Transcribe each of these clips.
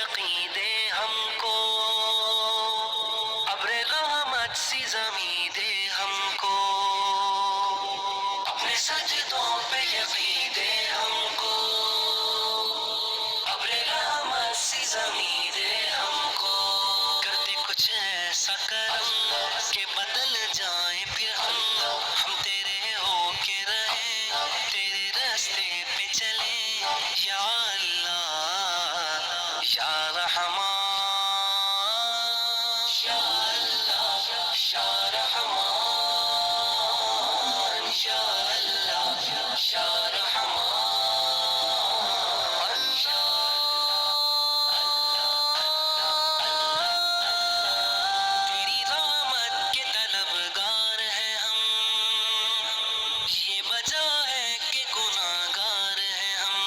عقیدے ہم کو، ابر رحمت سی زمیں دے ہم کو، اپنے سجدوں پہ عقیدے ہم کو، ابر رحمت سی زمیں دے ہم کو، کرتے کچھ ایسا کرم کہ بدل جائیں پھر ہم تیرے ہو کے رہیں، تیرے راستے پہ چلیں، یا اللہ یا رحمان، یا اللہ یا رحمان، یا اللہ یا رحمان، یا تیری رحمت کے طلبگار ہیں ہم، یہ وجہ ہے کہ گناہگار ہیں ہم،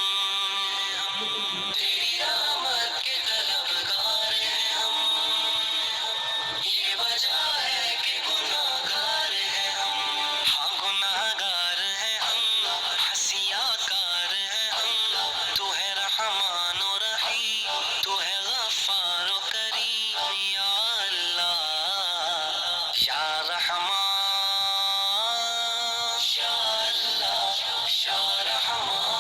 تیری رحمت کے طلبگار ہیں ہم، یہ وجہ ہے کہ گناہگار ہیں ہم، ہاں گناہگار ہیں ہم، حسیہ کار ہیں ہم، تو ہے رحمان و رحیم، تو ہے غفار و کریم، یا اللہ یا رحمان، یا اللہ یا رحمان،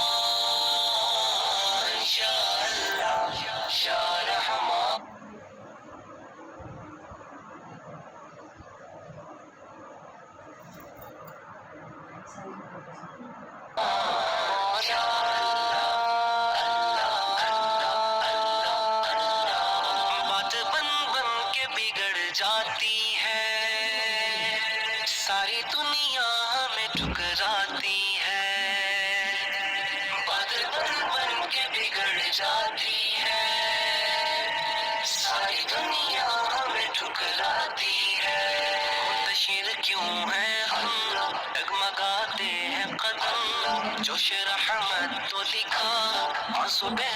یا اللہ یا رحمان، یا بات بن بن کے بگڑ جاتی ہے، ساری دنیا ہمیں ٹھکراتی ہے، بات بن بن کے بگڑ جاتی ہے، ساری دنیا ہمیں ٹھکراتی ہے، منتشر کیوں ہے ہم، ڈگمگاتے ہیں قدم، جوش رحمت تو دکھا، آنسو بہ